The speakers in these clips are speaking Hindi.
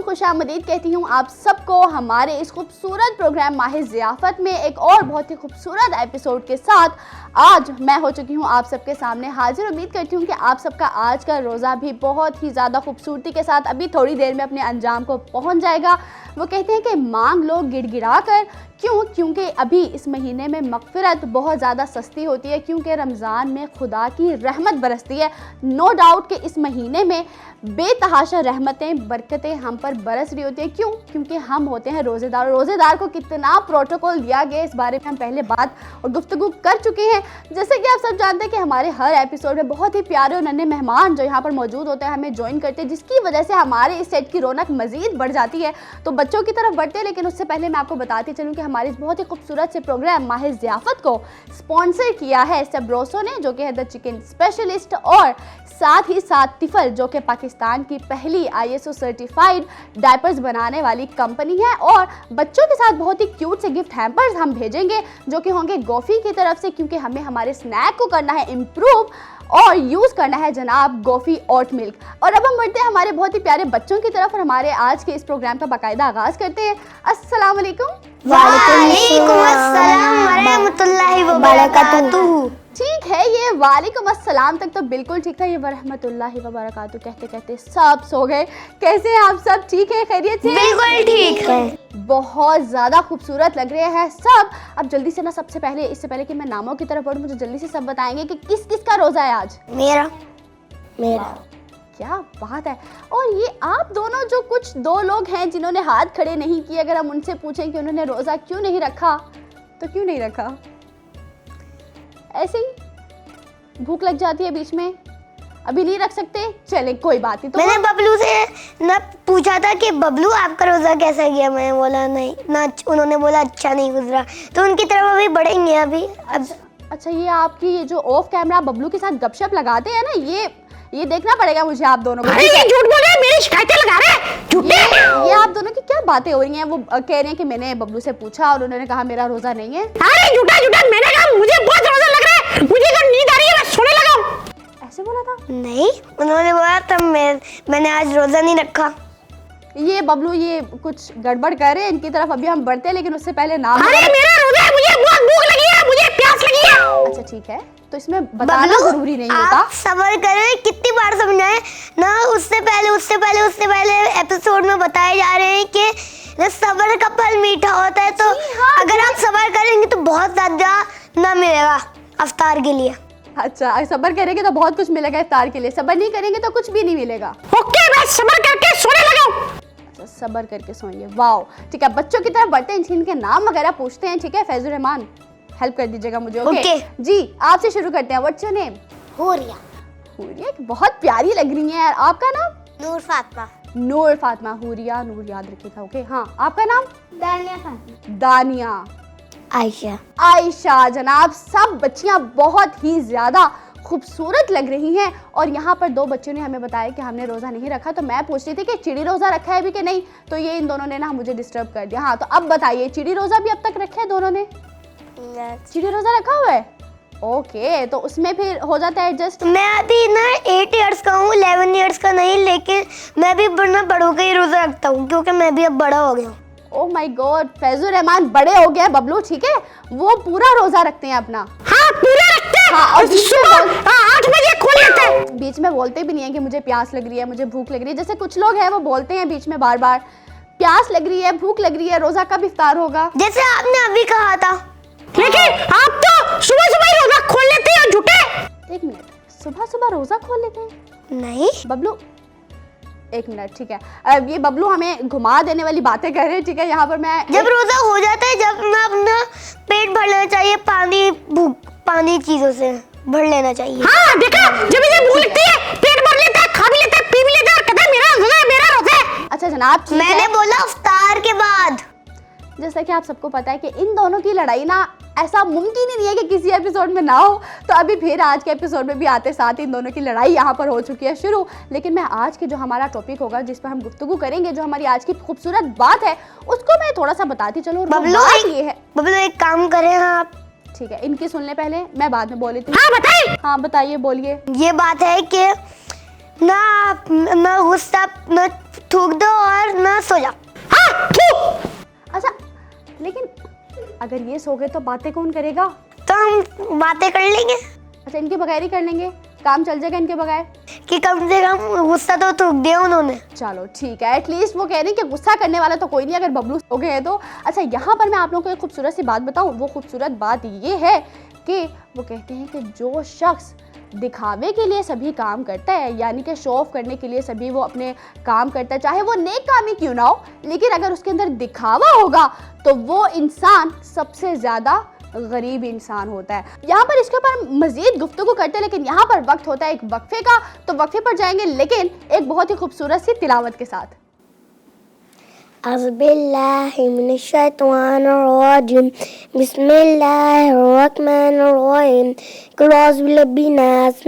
खुशामदीद कहती हूँ आप सबको हमारे इस खूबसूरत प्रोग्राम माहिर ज़ियाफ़त में एक और बहुत ही खूबसूरत एपिसोड के साथ। आज मैं हो चुकी हूँ आप सबके सामने हाजिर। उम्मीद करती हूँ कि आप सबका आज का रोज़ा भी बहुत ही ज़्यादा खूबसूरती के साथ अभी थोड़ी देर में अपने अंजाम को पहुँच जाएगा। वो कहते हैं कि मांग लो गिड़गिड़ा कर, क्यों? क्योंकि अभी इस महीने में मग़फ़िरत बहुत ज़्यादा सस्ती होती है, क्योंकि रमज़ान में खुदा की रहमत बरसती है। नो डाउट कि इस महीने में बेतहाशा रहमतें बरकतें हम पर बरस रही होती हैं। क्यों? क्योंकि हम होते हैं रोज़ेदार। रोज़ेदार को कितना प्रोटोकॉल दिया गया इस बारे में हम पहले बात और गुफ्तगू कर चुके हैं। जैसे कि आप सब जानते हैं कि हमारे हर एपिसोड में बहुत ही प्यारे और नन्हे मेहमान जो यहाँ पर मौजूद होते हैं हमें ज्वाइन करते हैं, जिसकी वजह से हमारे इस सेट की रौनक मज़ीद बढ़ जाती है। तो बच्चों की तरफ बढ़ते हैं, लेकिन उससे पहले मैं आपको बताती चलूँ कि हमारे इस बहुत ही खूबसूरत से प्रोग्राम माहिर ज़ियाफ़त को स्पॉन्सर किया है सबरोसो ने, जो कि है द चिकन स्पेशलिस्ट, और साथ ही साथ तिफल जो कि पाकिस्तान की पहली ISO सर्टिफाइड डायपर्स बनाने वाली कंपनी है। और बच्चों के साथ बहुत ही क्यूट से गिफ्ट हैम्पर्स हम भेजेंगे जो कि होंगे गोफी की तरफ से, क्योंकि हमें हमारे स्नैक को करना है इम्प्रूव और यूज़ करना है जनाब गोफी ओट मिल्क। और अब हम बढ़ते हैं हमारे बहुत ही प्यारे बच्चों की तरफ और हमारे आज के इस प्रोग्राम का बाकायदा आगाज़ करते हैं। अस्सलाम वालेकुम। वालेकुम अस्सलाम वरहमतुल्लाहि वबरकातुहू। ठीक है, ये वालेकुम अस्सलाम तक तो बिल्कुल ठीक था, ये वरहमतुल्लाहि वबरकातुहू कहते कहते सब सो गए। कैसे हैं आप सब? ठीक है, खैरियत से? बिल्कुल ठीक है। बहुत ज़्यादा खूबसूरत लग रहे हैं सब। अब जल्दी से ना, सबसे पहले इससे पहले कि मैं नामों की तरफ बढ़ूँ, मुझे जल्दी से सब बताएंगे कि किस किस का रोज़ा है आज? मेरा। क्या बात है। और ये आप दोनों जो कुछ दो लोग हैं जिन्होंने हाथ खड़े नहीं किए, अगर हम उनसे पूछें कि उन्होंने रोज़ा क्यों नहीं रखा, तो क्यों नहीं रखा? ऐसे ही भूख लग जाती है बीच में, अभी नहीं रख सकते, चले कोई बात नहीं। तो मैंने बबलू से ना पूछा था कि बबलू आपका रोज़ा कैसा गया, मैं बोला नहीं ना, उन्होंने बोला अच्छा नहीं गुजरा, तो उनकी तरफ अभी बढ़ेंगे अभी। अच्छा, ये आपकी ये जो ऑफ कैमरा बबलू के साथ गपशप लगाते हैं ना, ये देखना पड़ेगा मुझे आप दोनों को। ये झूठ बोल रहे हैं, मेरी शिकायतें लगा रहे हैं, झूठे। ये आप दोनों की क्या बातें हो रही हैं? वो कह रहे हैं कि मैंने बबलू से पूछा और उन्होंने कहा मेरा रोज़ा नहीं है। अरे झूठा झूठा, मैंने कहा मुझे बहुत रोज़ा लग रहा है, मुझे तो नींद आ रही है, मैं सोने लगा हूं। ऐसे बोला था? नहीं, उन्होंने बोला था मैंने आज रोज़ा नहीं रखा। ये बबलू ये कुछ गड़बड़ कर रहे हैं, इनकी तरफ अभी हम बढ़ते हैं, लेकिन उससे पहले नाम। अरे मेरा रोज़ा है, मुझे बहुत भूख लगी है, मुझे प्यास लगी है। अच्छा ठीक है, तो इसमें बताना जरूरी नहीं होता। आप सब्र करें, कितनी बार समझाएं ना, उससे पहले एपिसोड में बताए जा रहे हैं कि सब्र का फल मीठा होता है। तो हाँ, अगर आप सब्र करेंगे तो बहुत ज्यादा ना मिलेगा अफ्तार के लिए। अच्छा, सब्र करेंगे तो बहुत कुछ मिलेगा इफ्तार के लिए, सब्र नहीं करेंगे तो कुछ भी नहीं मिलेगा। ओके, मैं सब्र करके सोने लगा हूं। अच्छा, सब्र करके सोएंगे, वाओ। ठीक है, बच्चों की तरफ बढ़ते हैं, इनके नाम वगैरह पूछते हैं। ठीक है, फैजुर रहमान हेल्प कर दीजिएगा मुझे। ओके जी, आपसे शुरू करते हैं। What's your name? Huriya. Huriya बहुत प्यारी लग रही है यार। आपका नाम? नूर फातिमा। नूर फातिमा, हुरिया नूर याद रखिएगा। ओके हाँ, आपका नाम? दानिया फातिमा। दानिया। आयशा। आयशा। जनाब, सब बच्चियां बहुत ही ज्यादा खूबसूरत लग रही हैं। और यहाँ पर दो बच्चों ने हमें बताया कि हमने रोज़ा नहीं रखा, तो मैं पूछ रही थी कि चिड़ी रोज़ा रखा है भी कि नहीं, तो ये इन दोनों ने ना मुझे डिस्टर्ब कर दिया। हाँ, तो अब बताइए, चिड़ी रोज़ा भी अब तक रखे है दोनों ने? चिड़ी रोज़ा रखा हुआ है। ओके, तो उसमें फिर हो जाता है एडजस्ट। मैं अभी ना 8 इयर्स का हूँ, 11 इयर्स का नहीं, लेकिन मैं भी बड़ों का ही रोज़ा रखता हूँ क्योंकि मैं भी अब बड़ा हो गया हूँ। Oh my God, Faizur Rahman बड़े हो गए बबलू। ठीक है, वो पूरा रोज़ा रखते हैं अपना। हाँ, पूरा रखते हैं। हाँ, और सुबह 8 बजे खोल लेते हैं। बीच में बोलते भी नहीं है कि मुझे प्यास लग रही है, मुझे भूख लग रही है। जैसे कुछ लोग हैं वो बोलते हैं बीच में बार बार प्यास लग रही है, भूख लग रही है, रोज़ा कब इफ्तार होगा? जैसे आपने अभी कहा था, लेकिन आप तो सुबह सुबह ही रोज़ा खोल लेते हैं, झूठे। एक मिनट, सुबह सुबह रोज़ा खोल लेते हैं? नहीं बबलू, एक मिनट। ठीक है, अब ये बबलू हमें घुमा देने वाली बातें कर रहे हैं। ठीक है, यहाँ पर मैं जब रोज़ा हो जाता है, जब ना अपना पेट भर लेना चाहिए, पानी चीजों से भर लेना चाहिए। हाँ, देखा, जब इसे भूख लगती है, पेट भर लेता है, खा भी लेता है, पी भी लेता है, कहता है मेरा रोज़ा है, मेरा रोज़ा है। अच्छा जनाब, मैंने बोला इफ्तार के बाद। जैसा कि आप सबको पता है कि इन दोनों की लड़ाई ना ऐसा मुमकिन ही नहीं है कि किसी एपिसोड में ना हो, तो अभी फिर आज के एपिसोड में भी आते साथ इन दोनों की लड़ाई यहाँ पर हो चुकी है शुरू। लेकिन मैं आज के जो हमारा टॉपिक होगा, जिस पर हम गुफ्तगू करेंगे, जो हमारी आज की खूबसूरत बात है, उसको मैं थोड़ा सा बताती चलूँ। बबलू एक काम करें आप। ठीक है, इनकी सुन ले पहले, मैं बाद में बोली थी। हाँ बताइए। हाँ बताइए, बोलिए। ये बात है कि ना गुस्सा, ना थूक दो और ना सो जाओ। हाँ थू। अच्छा लेकिन अगर ये सो गए तो बातें कौन करेगा? तो हम बातें कर लेंगे अच्छा इनके बगैर ही कर लेंगे, काम चल जाएगा इनके बगैर। कि कम से कम गुस्सा तो थूक दिया उन्होंने। चलो ठीक है, एटलीस्ट वो कह रही हैं कि गुस्सा करने वाला तो कोई नहीं अगर बबलू सो गए हैं तो। अच्छा यहाँ पर मैं आप लोगों को एक खूबसूरत सी बात बताऊँ, वो खूबसूरत बात ये है कि वो कहते हैं कि जो शख्स दिखावे के लिए सभी काम करता है, यानी कि शो ऑफ करने के लिए सभी वो अपने काम करता है, चाहे वो नेक काम ही क्यों ना हो, लेकिन अगर उसके अंदर दिखावा होगा तो वो इंसान सबसे ज़्यादा गरीब इंसान होता है। यहाँ पर इसके ऊपर मजीद गुफ्तगू करते हैं, लेकिन यहाँ पर वक्त होता है एक वक्फे का, तो वक्फे पर जाएंगे लेकिन एक बहुत ही खूबसूरत सी तिलावत के साथ। अज़बिल्लाहिमिनश्शैतानिर्रजीम बिस्मिल्लाहिर्रहमानिर्रहीम क़ुल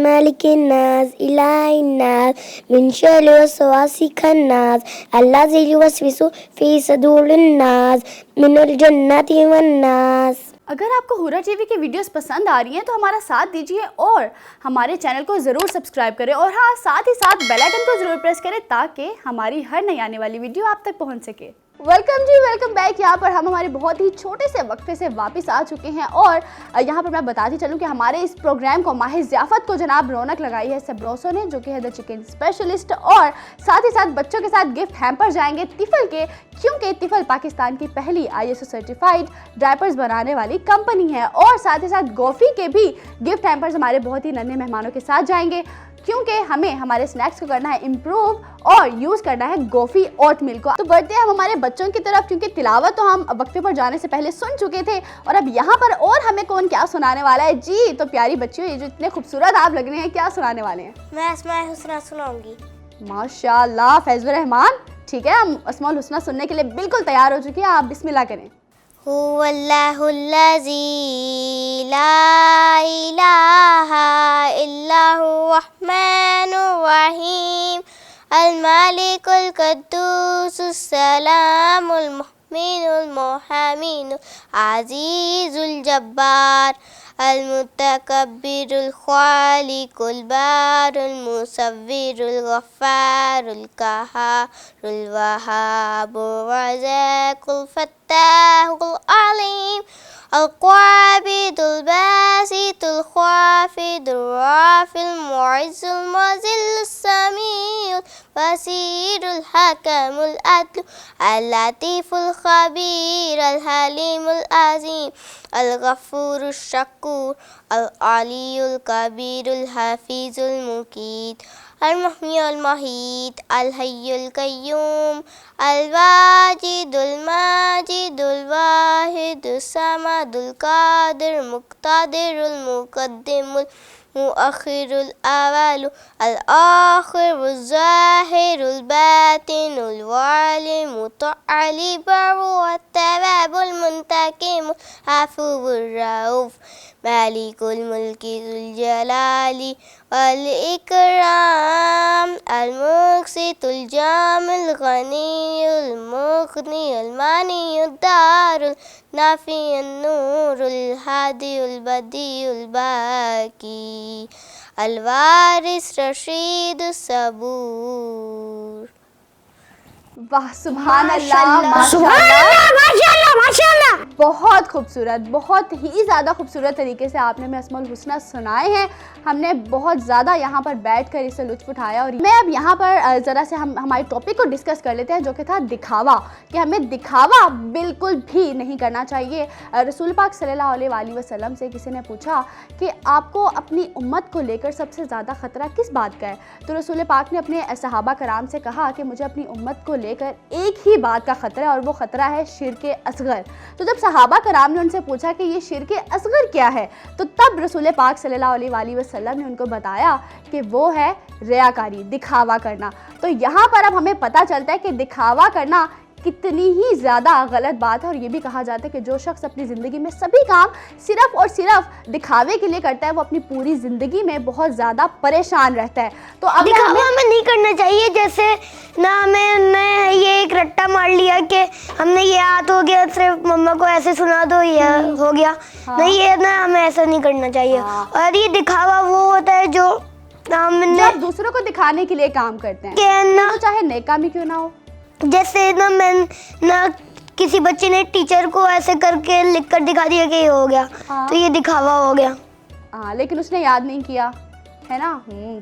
मालिकिन्नास इलाहिन्नास मिन शर्रिल वस्वासिखन्नास अल्लज़ी युवस्विसु फ़ी सदूरिन्नास मिनल जन्नति वन्नास। अगर आपको हुरा टीवी की वीडियोस पसंद आ रही हैं तो हमारा साथ दीजिए और हमारे चैनल को ज़रूर सब्सक्राइब करें, और हाँ साथ ही साथ बेल आइकन को ज़रूर प्रेस करें ताकि हमारी हर नई आने वाली वीडियो आप तक पहुंच सके। वेलकम जी, वेलकम बैक। यहाँ पर हम हमारे बहुत ही छोटे से वक्फे से वापस आ चुके हैं, और यहाँ पर मैं बताती चलूँ कि हमारे इस प्रोग्राम को माह ज़ियाफ़त को जनाब रौनक लगाई है सबरोसो ने, जो कि है द चिकन स्पेशलिस्ट, और साथ ही साथ बच्चों के साथ गिफ्ट हैम्पर जाएंगे तिफल के, क्योंकि तिफल पाकिस्तान की पहली ISO सर्टिफाइड डायपर्स बनाने वाली कंपनी है। और साथ ही साथ गोफी के भी गिफ्ट हैम्पर्स हमारे बहुत ही नन्हे मेहमानों के साथ जाएंगे, क्योंकि हमें हमारे स्नैक्स को करना है इम्प्रूव और यूज़ करना है गोफी ओट मिल्क को। तो बढ़ते हैं हम हमारे बच्चों की तरफ, क्योंकि तिलावत तो हम वक्फे पर जाने से पहले सुन चुके थे, और अब यहाँ पर और हमें कौन क्या सुनाने वाला है जी। तो प्यारी बच्चियों, ये जो इतने खूबसूरत आप लग रहे हैं, क्या सुनाने वाले हैं? मैं अस्माए हुस्ना सुनाऊंगी। माशाल्लाह फैज़ुर रहमान। ठीक है, हम अस्माउल हुस्ना सुनने के लिए बिल्कुल तैयार हो चुके हैं, आप बिस्मिल्लाह करें। हुवल्लाहुल्लज़ी ला इलाहा इल्ला हुर्रहमानुर्रहीम अल मालिकुल कुद्दूसुस सलामुल मुमिनुल मुहैमिनुल अज़ीज़ुल जब्बार अल मुतकब्बिरुल खालिकुल बारुल मुसव्विरुल गफ्फारुल कहारुल वहाबुर रज़ाकुल फत्ताहुल अलीम अल क़ाबिदुल बासितुल ख़ाफ़िदुर राफ़िल मुइज़्ज़ुल मुज़िल्लुस समीउल बसीरुल हकीमुल अदलु अल लतीफ़ुल ख़बीर अल हलीमुल अज़ीम अल गफ़ूरुश शक्കൂर अल अलीयुल कबीरुल हफ़ीज़ुल मुकीत अल मुहय्यिल मुमीत अल हय्युल क़य्यूम अल वाजिदुल माजिदुल वाहिदुस समदुल क़ादिर मुक़्तदिरुल मुक़द्दिमुल मुअख़्खिरुल अव्वलु अल आख़िरुल ज़ाहिरुल बातिनुल वालिमुल मुतअल्लिबुल वत्तवाबुल मुंतकिमुल अफ़ुवुर रऊफ़ मालिकुल मुल्की ज़ुल जलाली वल इकराम अल मुक़सितुल जामिल गनीयुल मुग़नियुल मानियुद दारुल नाफ़ियुन नूरुल हादियुल बदीयुल बाकी अल वारिस रशीदुस सबूर। वाह सुभान अल्लाह, माशाल्लाह माशाल्लाह माशाल्लाह। बहुत खूबसूरत, बहुत ही ज़्यादा खूबसूरत तरीके से आपने हमें अस्माउल हुस्ना सुनाए हैं। हमने बहुत ज़्यादा यहाँ पर बैठकर इससे लुत्फ़ उठाया, और मैं अब यहाँ पर ज़रा से हम हमारे टॉपिक को डिस्कस कर लेते हैं, जो कि था दिखावा, कि हमें दिखावा बिल्कुल भी नहीं करना चाहिए। रसूल पाक सल्लल्लाहु अलैहि वसल्लम से किसी ने पूछा कि आपको अपनी उम्मत को लेकर सबसे ज़्यादा ख़तरा किस बात का है, तो रसूल पाक ने अपने सहाबा कराम से कहा कि मुझे अपनी उम्मत को लेकर एक ही बात का ख़तरा है, और वो ख़तरा है शिर्क असग़र। तो जब सहाबा कराम ने उनसे पूछा कि ये शिर्क असग़र क्या है, तो तब रसूल पाक सल्लल्लाहु अलैहि वसल्लम ने उनको बताया कि वो है रियाकारी, दिखावा करना। तो यहाँ पर अब हमें पता चलता है कि दिखावा करना कितनी ही ज़्यादा गलत बात है, और ये भी कहा जाता है कि जो शख्स अपनी ज़िंदगी में सभी काम सिर्फ़ और सिर्फ दिखावे के लिए करता है, वो अपनी पूरी ज़िंदगी में बहुत ज़्यादा परेशान रहता है। तो अब दिखावा हमें नहीं करना चाहिए, जैसे ना हमें ये एक रट्टा मार लिया कि हमने ये याद हो गया, सिर्फ मम्मा को ऐसे सुना दो ये हो गया। नहीं, ये ना हमें ऐसा नहीं करना चाहिए। और ये दिखावा वो होता है जो हमने जब दूसरों को दिखाने के लिए काम करते हैं कहना, तो चाहे नेक काम ही क्यों ना हो। जैसे ना मैं ना किसी बच्चे ने टीचर को ऐसे करके लिख कर दिखा दिया कि ये हो गया, हाँ। तो ये दिखावा हो गया। हाँ, लेकिन उसने याद नहीं किया, है ना।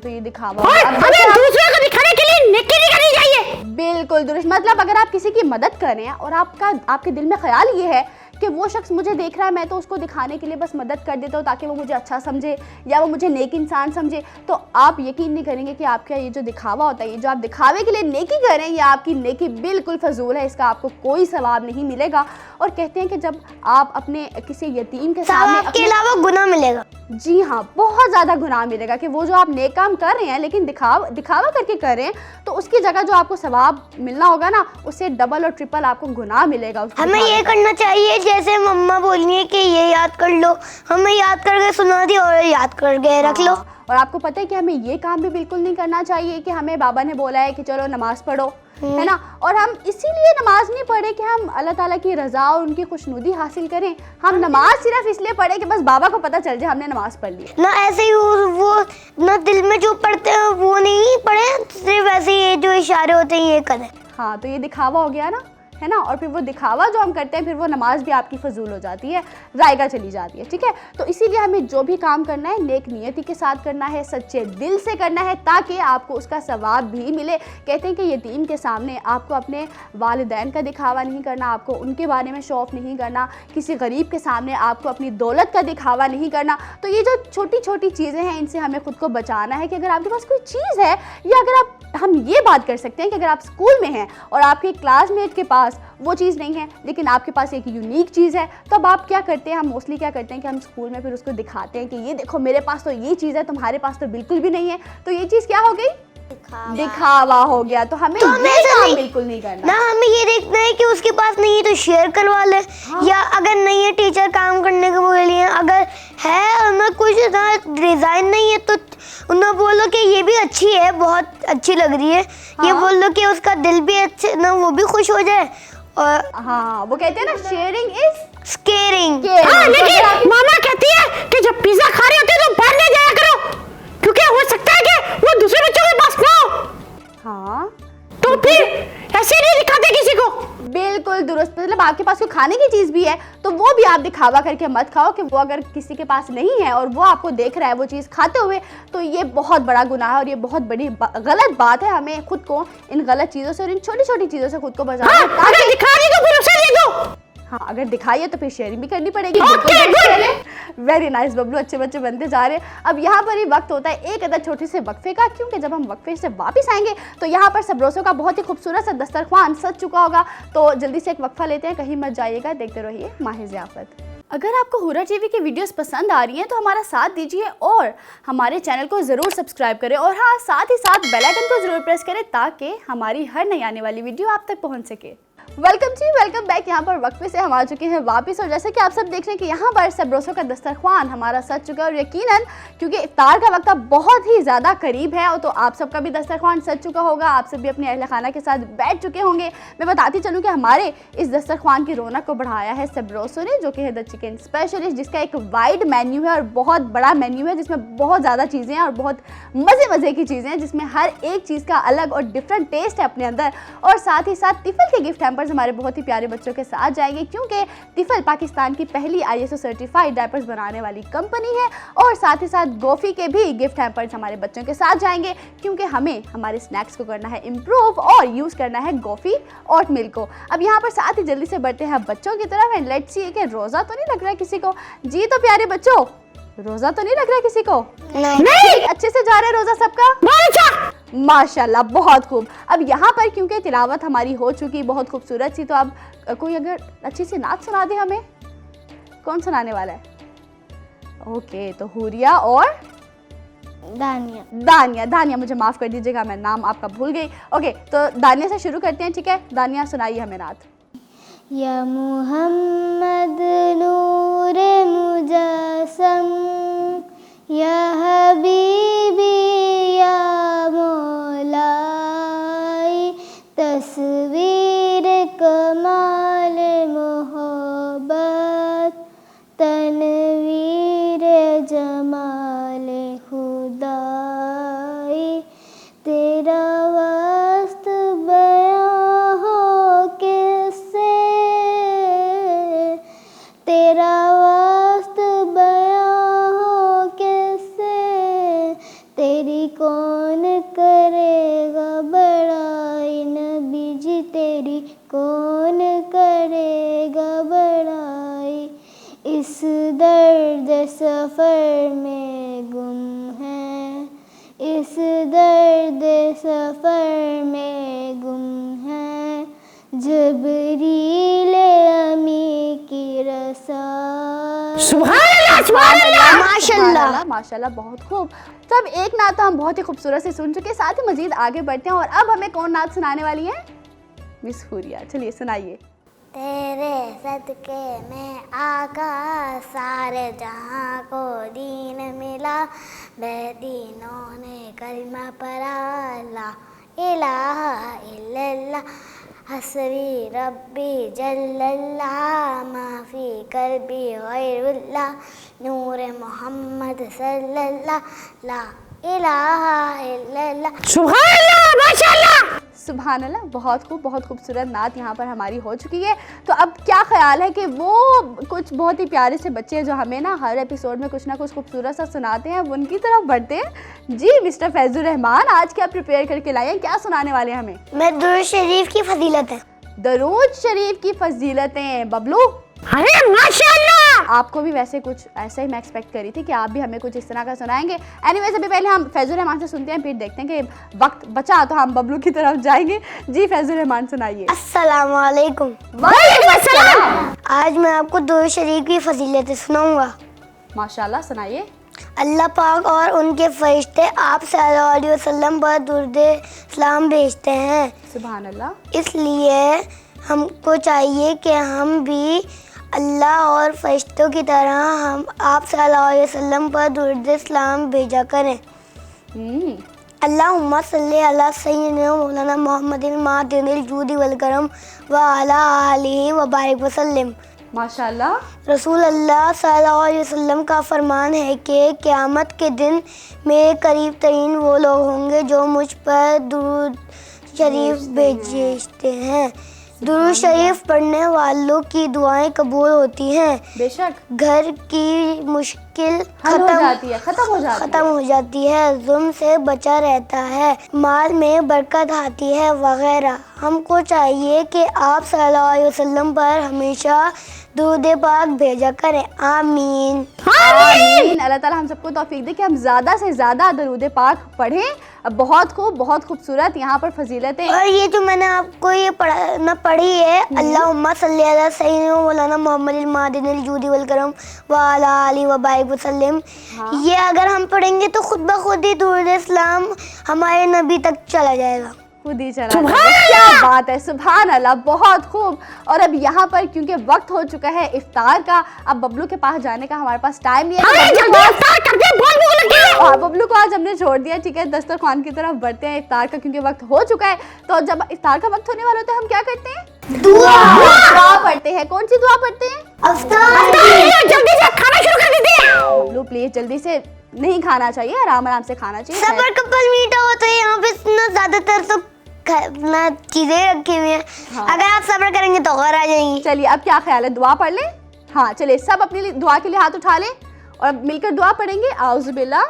तो ये दिखावा और हो। अब हमें जैसे दूसरों को दिखाने के लिए नेकी नहीं करनी चाहिए। बिल्कुल दुरुस्त, मतलब अगर आप किसी की मदद कर रहे हैं और आपके दिल में ख्याल ये है कि वो शख्स मुझे देख रहा है, मैं तो उसको दिखाने के लिए बस मदद कर देता हूँ ताकि वो मुझे अच्छा समझे या वो मुझे नेक इंसान समझे, तो आप यकीन नहीं करेंगे कि आपका ये जो दिखावा होता है, ये जो आप दिखावे के लिए नेकी कर रहे हैं, ये आपकी नेकी बिल्कुल फजूल है, इसका आपको कोई सवाब नहीं मिलेगा। और कहते हैं कि जब आप अपने किसी यतीम के सामने सवाब के अलावा गुनाह मिलेगा। जी हाँ, बहुत ज़्यादा गुनाह मिलेगा कि वो जो आप नेक काम कर रहे हैं लेकिन दिखावा करके कर रहे हैं, तो उसकी जगह जो आपको सवाब मिलना होगा ना, उससे डबल और ट्रिपल आपको गुनाह मिलेगा। हमें ये करना चाहिए जैसे मम्मा बोल रही है कि ये याद कर लो, हमें याद करके सुना दी और याद करके रख लो। और आपको पता है कि हमें ये काम भी बिल्कुल नहीं करना चाहिए कि हमें बाबा ने बोला है कि चलो नमाज पढ़ो, है ना, और हम इसीलिए नमाज नहीं पढ़े कि हम अल्लाह ताला की रज़ा और उनकी खुशनुदी हासिल करें। हम नमाज सिर्फ इसलिए पढ़े कि बस बाबा को पता चल जाए हमने नमाज पढ़ ली ना ऐसे ही वो ना दिल में जो पढ़ते हैं वो नहीं पढ़े, सिर्फ ऐसे ही जो इशारे होते हैं ये करें। हाँ, तो ये दिखावा हो गया ना, है ना। और फिर वो दिखावा जो हम करते हैं, फिर वो नमाज भी आपकी फजूल हो जाती है, जायगा चली जाती है, ठीक है। तो इसीलिए हमें जो भी काम करना है नेक नियति के साथ करना है, सच्चे दिल से करना है, ताकि आपको उसका सवाब भी मिले। कहते हैं कि यतीम के सामने आपको अपने वालिदैन का दिखावा नहीं करना, आपको उनके बारे में शौफ नहीं करना, किसी गरीब के सामने आपको अपनी दौलत का दिखावा नहीं करना। तो ये जो छोटी छोटी चीज़ें हैं, इनसे हमें खुद को बचाना है कि अगर आपके पास कोई चीज़ है, या अगर हम ये बात कर सकते हैं कि अगर आप स्कूल में हैं और आपके क्लासमेट के पास वो चीज़ नहीं है लेकिन आपके पास एक यूनिक चीज़ है, तो अब आप क्या करते हैं, हम मोस्टली क्या करते हैं कि हम स्कूल में फिर उसको दिखाते हैं कि ये देखो मेरे पास तो ये चीज़ है, तुम्हारे पास तो बिल्कुल भी नहीं है। तो ये चीज़ क्या हो गई, दिखावा हो गया। तो हमें तो ये काम बिल्कुल नहीं करना ना, हमें ये देखना है कि उसके पास नहीं है तो शेयर करवा ले। हाँ। या अगर नहीं है टीचर काम करने के लिए, अगर है हमें कुछ ना डिज़ाइन नहीं है तो उन्हें बोलो कि ये भी अच्छी है, बहुत अच्छी लग रही है। हाँ। ये बोल दो कि उसका दिल भी अच्छे ना, वो भी खुश हो जाए। और हाँ, वो कहते हैं ना शेयरिंग इज स्केयरिंग। लेकिन मामा कहती है कि जब पिज्जा खा रहे होते हैं तो बाहर नहीं जाया करो, क्योंकि हो सकता है कि वो दूसरे बच्चों के पास ना हो। हाँ, तो फिर ऐसे नहीं दिखाते किसी को। बिल्कुल दुरुस्त, मतलब आपके पास कोई खाने की चीज़ भी है तो वो भी आप दिखावा करके मत खाओ कि वो अगर किसी के पास नहीं है और वो आपको देख रहा है वो चीज़ खाते हुए, तो ये बहुत बड़ा गुनाह है और ये बहुत बड़ी गलत बात है। हमें खुद को इन गलत चीज़ों से और इन छोटी छोटी चीज़ों से खुद को बचाना है। हाँ, अगर दिखा दी तो फिर उसे दे दो। हाँ, अगर दिखाइए तो फिर शेयरिंग भी करनी पड़ेगी। वेरी नाइस बबलू, अच्छे बच्चे बनते जा रहे हैं। अब यहाँ पर ही वक्त होता है एक अदर छोटे से वक्फे का, क्योंकि जब हम वक्फे से वापस आएंगे तो यहाँ पर सबरोसों का बहुत ही खूबसूरत सा दस्तरख्वान सज चुका होगा। तो जल्दी से एक वक्फा लेते हैं, कहीं मत जाइएगा, देखते रहिए माहे ज़ियाफ़त। अगर आपको हुर्रा टीवी की वीडियोस पसंद आ रही हैं तो हमारा साथ दीजिए और हमारे चैनल को ज़रूर सब्सक्राइब करें, और हाँ, साथ ही साथ बेल आइकन को ज़रूर प्रेस करें ताकि हमारी हर नई आने वाली वीडियो आप तक पहुंच सके। वेलकम जी, वेलकम बैक। यहाँ पर वक्फे से हम आ चुके हैं वापस, और जैसे कि आप सब देख रहे हैं कि यहाँ पर सबरोसों का दस्तरख्वान हमारा सज चुका है, और यकीनन क्योंकि इफ्तार का वक्त अब बहुत ही ज़्यादा करीब है, और तो आप सबका भी दस्तरख्वान सज चुका होगा, आप सब भी अपने अहल खाना के साथ बैठ चुके होंगे। मैं बताती चलूँ कि हमारे इस दस्तरख्वान की रौनक को बढ़ाया है सबरोसों ने, जो कि है द चिकन स्पेशलिस्ट, जिसका एक वाइड मेन्यू है और बहुत बड़ा मेन्यू है, जिसमें बहुत ज़्यादा चीज़ें हैं और बहुत मज़े की चीज़ें हैं, जिसमें हर एक चीज़ का अलग और डिफरेंट टेस्ट है अपने अंदर। और साथ ही साथ तिफल के गिफ्ट हैम्पर्स हमारे बहुत ही प्यारे बच्चों के साथ जाएंगे, क्योंकि तिफल पाकिस्तान की पहली ISO सर्टिफाइड डायपर्स बनाने वाली कंपनी है। और साथ ही साथ गोफी के भी गिफ्ट हैम्पर्स हमारे बच्चों के साथ जाएंगे, क्योंकि हमें हमारे स्नैक्स को करना है इम्प्रूव और यूज़ करना है गोफी ओट मिल्क को। अब यहाँ पर साथ ही जल्दी से बढ़ते हैं बच्चों की तरफ, एंड लेट्स सी कि रोज़ा तो नहीं लग रहा है किसी को। जी तो प्यारे बच्चों, रोज़ा तो नहीं लग रहा है किसी को? नहीं। अच्छे से जा रहा है रोज़ा सबका? माशाल्लाह, बहुत खूब। अब यहाँ पर क्योंकि तिलावत हमारी हो चुकी बहुत खूबसूरत सी, तो अब कोई अगर अच्छी सी नात सुना दे हमें, कौन सुनाने वाला है? ओके, तो हुरिया और दानिया, मुझे माफ़ कर दीजिएगा, मैं नाम आपका भूल गई। ओके, तो दानिया से शुरू करते हैं, ठीक है? दानिया सुनाइए हमें नात। या मुहम्मद नूर मुजस्सम, या हबीबी या मौलाई, तस्वीर कमाल मोहब्बत, तनवीर जमाल खुदा। सफ़र में गुम हैं, इस दर्द सफ़र में गुम हैं, जबरील अमी की रसा। सुभान अल्लाह, माशाल्लाह। माशाल्लाह, बहुत खूब। तो अब एक नात तो हम बहुत ही खूबसूरत से सुन चुके हैं, साथ ही मजीद आगे बढ़ते हैं और अब हमें कौन नात सुनाने वाली है? मिस हुरिया, चलिए सुनाइए। तेरे सदके में आका सारे जहां को दीन मिला, बेदीनों ने कलमा पढ़ा, ला इलाहा इल्लल्लाह हसबी रब्बी जल्लल्लाह, माफी करबी गैरुल्लाह, नूर मोहम्मद सल्लल्लाह, ला इलाहा इल्लल्लाह। सुभान अल्लाह, माशाल्लाह। सुभान अल्लाह, बहुत खूबसूरत नात यहाँ पर हमारी हो चुकी है। तो अब क्या ख्याल है कि वो कुछ बहुत ही प्यारे से बच्चे जो हमें ना हर एपिसोड में कुछ ना कुछ खूबसूरत सा सुनाते हैं, उनकी तरफ बढ़ते हैं। जी मिस्टर फैजुर रहमान, आज क्या प्रिपेयर करके लाए हैं, क्या सुनाने वाले हैं हमें? मैं दुरूद शरीफ की फजीलतें। दरूद शरीफ की फजीलतें। बबलू, अरे माशाल्लाह, आपको भी वैसे कुछ ऐसा ही मैं एक्सपेक्ट करी थी कि आप भी हमें कुछ इस तरह का सुनाएंगे। एनीवेज, अभी पहले हम फैजुर रहमान से सुनते हैं, फिर देखते हैं कि वक्त बचा तो हम बबलू की तरफ जाएंगे। जी फैजुर रहमान, सुनाइए। अस्सलाम वालेकुम। वालेकुम अस्सलाम। आज मैं आपको दुरूद शरीफ की फजीलतें सुनाऊंगा। माशाल्लाह, सुनाइए। अल्लाह पाक और उनके फरिश्ते आप सल्लल्लाहु अलैहि वसल्लम पर दुरूद सलाम भेजते हैं, सुभान अल्लाह। इसलिए हमको चाहिए कि हम भी अल्लाह और फरिश्तों की तरह हम आप सल्लल्लाहु अलैहि वसल्लम पर दुरूद सलाम भेजा करें। अल्लाहुम्मा सल्ली अला सय्यिदना मौलाना मुहम्मदिन मादिनिल जूदी वल करम व अला आलिहि व बारिक वसल्लम। माशाल्लाह। रसूल अल्लाह सल्लल्लाहु अलैहि वसल्लम का फरमान है कि क़यामत के दिन मेरे करीब तरीन वो लोग होंगे जो मुझ पर दुरूद शरीफ भेजते हैं। दुरूद शरीफ पढ़ने वालों की दुआएं कबूल होती हैं, बेशक घर की मुश्किल खत्म हो जाती है, जुल्म से बचा रहता है, माल में बरकत आती है वगैरह। हमको चाहिए कि आप सल्लल्लाहु अलैहि वसल्लम पर हमेशा दुरूद पाक भेजा करें। आमीन आमीन। अल्लाह ताला हम सबको तौफीक दे कि हम ज़्यादा से ज़्यादा दरूद पाक पढ़ें। बहुत खूबसूरत यहाँ पर फजीलतें। और ये जो मैंने आपको ये पढ़ी है, अल्लाहुम्मा सल्ली अला सय्यिदना मौलाना मुहम्मदिल मादिनिल जूदी वल करम व अला आलिहि व बारिक वसल्लम, ये अगर हम पढ़ेंगे तो खुद ब खुद ही दुरूद सलाम हमारे नबी तक चला जाएगा, खुद ही चला जाएगा। क्या बात है, सुभान अल्लाह, बहुत खूब। और अब यहाँ पर क्योंकि वक्त हो चुका है इफ्तार का, अब बबलू के पास जाने का हमारे पास टाइम नहीं है। बबलू को आज हमने छोड़ दिया, ठीक है, दस्तरखान की तरफ बढ़ते हैं इफ्तार का, क्योंकि वक्त हो चुका है। तो जब इफ्तार का वक्त होने वाला होता है हम क्या करते हैं? दुआ पढ़ते हैं। कौन सी दुआ पढ़ते हैं? जल्दी से खाना शुरू कर दीजिए। बबलू प्लीज, जल्दी से नहीं खाना चाहिए, आराम से खाना चाहिए। सबर का फल मीठा होता है। यहाँ पे इतना ज्यादातर तो ना चीजें रखी हुई हैं। अगर आप सब्र करेंगे तो और आ जाएंगी। चलिए, अब क्या ख्याल है, दुआ पढ़ लें? हाँ चलिए, सब अपनी दुआ के लिए हाथ उठा लें और मिलकर दुआ पढ़ेंगे। आउज़ु बिल्लाह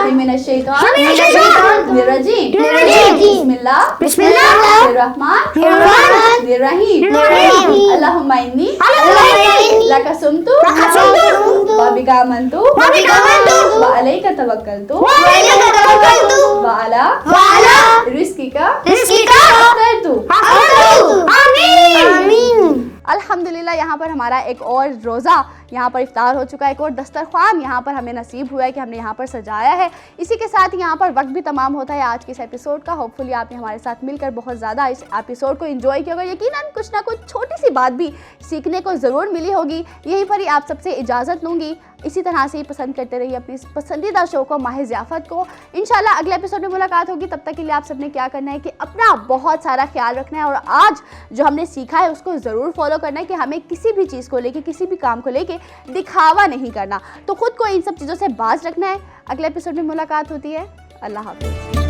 मिनश शैतानिर रजीम, बिस्मिल्लाहिर रहमानिर रहीम, अल्लाहुम्मा इन्नी लका सुमतु व बिका आमनतु व अलैका तवक्कलतु व अला रिज़्किका अफ़तरतु। आमीन। अल्हम्दुलिल्लाह, यहाँ पर हमारा एक और रोज़ा यहाँ पर इफ्तार हो चुका है, एक और दस्तरखान यहाँ पर हमें नसीब हुआ है कि हमने यहाँ पर सजाया है। इसी के साथ यहाँ पर वक्त भी तमाम होता है आज के इस एपिसोड का। होपफुली आपने हमारे साथ मिलकर बहुत ज़्यादा इस एपिसोड को एंजॉय किया होगा। यकीनन कुछ ना कुछ छोटी सी बात भी सीखने को ज़रूर मिली होगी। यहीं पर ही आप सबसे इजाज़त लूँगी। इसी तरह से ही पसंद करते रहिए अपनी पसंदीदा शो को, माह ज़ियाफ़त को। इंशाल्लाह अगले एपिसोड में मुलाकात होगी। तब तक के लिए आप सबने क्या करना है कि अपना बहुत सारा ख्याल रखना है और आज जो हमने सीखा है उसको ज़रूर फॉलो करना है कि हमें किसी भी चीज़ को लेके, किसी भी काम को लेके दिखावा नहीं करना। तो खुद को इन सब चीज़ों से बाज रखना है। अगले एपिसोड में मुलाकात होती है। अल्लाह हाफ़िज़।